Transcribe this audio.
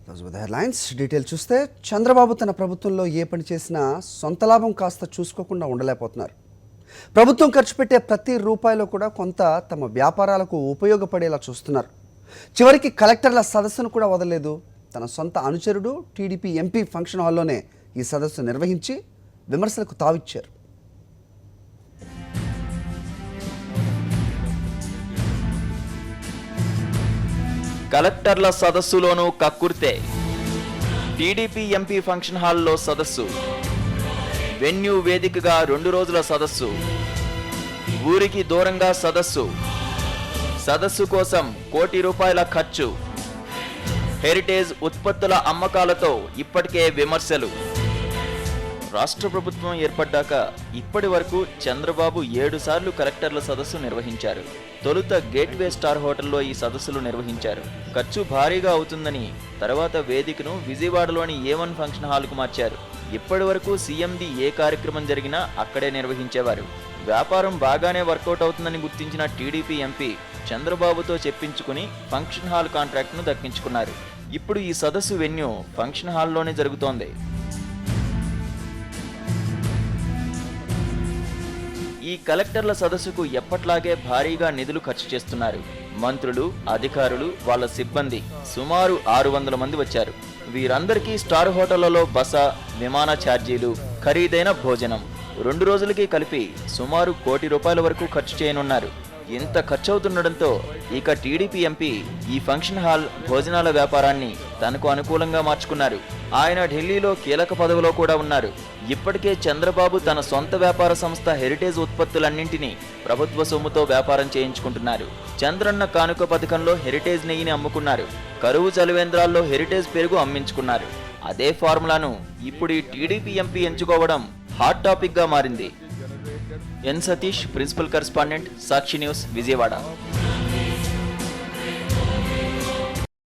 Headlines detail చూస్తే చంద్రబాబు తన ప్రభుత్వంలో ఏ పని చేసినా సొంత లాభం కాస్త చూసుకోకుండా ఉండలేకపోతున్నారు. ప్రభుత్వం ఖర్చు పెట్టే ప్రతి రూపాయిలో కూడా కొంత తమ వ్యాపారాలకు ఉపయోగపడేలా చూస్తున్నారు. చివరికి కలెక్టర్ల సదస్సును కూడా వదలలేదు. తన సొంత అనుచరుడు టీడీపీ ఎంపీ ఫంక్షన్ హాల్లోనే ఈ సదస్సు నిర్వహించి విమర్శలకు తావిచ్చారు. కలెక్టర్ల సదస్సులోనూ కక్కుర్తే. టీడీపీ ఎంపీ ఫంక్షన్ హాల్లో సదస్సు, వెన్యూ వేదికగా 2 రోజుల సదస్సు, ఊరికి దూరంగా సదస్సు, సదస్సు కోసం ₹1 కోటి ఖర్చు, హెరిటేజ్ ఉత్పత్తుల అమ్మకాలతో ఇప్పటికే విమర్శలు. రాష్ట్ర ప్రభుత్వం ఏర్పడ్డాక ఇప్పటి వరకు చంద్రబాబు 7 సార్లు కలెక్టర్ల సదస్సు నిర్వహించారు. తొలుత గేట్వే స్టార్ హోటల్లో ఈ సదస్సులు నిర్వహించారు. ఖర్చు భారీగా అవుతుందని తర్వాత వేదికను విజయవాడలోని A1 ఫంక్షన్ హాల్కు మార్చారు. ఇప్పటి వరకు సీఎంది ఏ కార్యక్రమం జరిగినా అక్కడే నిర్వహించేవారు. వ్యాపారం బాగానే వర్కౌట్ అవుతుందని గుర్తించిన టీడీపీ ఎంపీ చంద్రబాబుతో చెప్పించుకుని ఫంక్షన్ హాల్ కాంట్రాక్ట్ను దక్కించుకున్నారు. ఇప్పుడు ఈ సదస్సు వెన్యూ ఫంక్షన్ హాల్లోనే జరుగుతోంది. ఈ కలెక్టర్ల సదస్సుకు ఎప్పట్లాగే భారీగా నిధులు ఖర్చు చేస్తున్నారు. మంత్రులు, అధికారులు, వాళ్ళ సిబ్బంది సుమారు 600 మంది వచ్చారు. వీరందరికీ స్టార్ హోటళ్లలో బస, విమాన ఛార్జీలు, ఖరీదైన భోజనం 2 రోజులకి కలిపి సుమారు ₹1 కోటి వరకు ఖర్చు చేయనున్నారు. ఇంత ఖర్చవుతుండటంతో ఇక టీడీపీ ఎంపీ ఈ ఫంక్షన్ హాల్ భోజనాల వ్యాపారాన్ని తనకు అనుకూలంగా మార్చుకున్నారు. ఆయన ఢిల్లీలో కీలక పదవిలో కూడా ఉన్నారు. ఇప్పటికే చంద్రబాబు తన సొంత వ్యాపార సంస్థ హెరిటేజ్ ఉత్పత్తులన్నింటినీ ప్రభుత్వ సొమ్ముతో వ్యాపారం చేయించుకుంటున్నారు. చంద్రన్న కానుక పథకంలో హెరిటేజ్ నెయ్యిని అమ్ముకున్నారు. కరువు చలివేంద్రాల్లో హెరిటేజ్ పెరుగు అమ్మించుకున్నారు. అదే ఫార్ములాను ఇప్పుడు ఈ టీడీపీ ఎంపీ ఎంచుకోవడం హాట్ టాపిక్ గా మారింది. ఎన్ సతీష్, ప్రిన్సిపల్ కరెస్పాండెంట్, సాక్షి న్యూస్, విజయవాడ.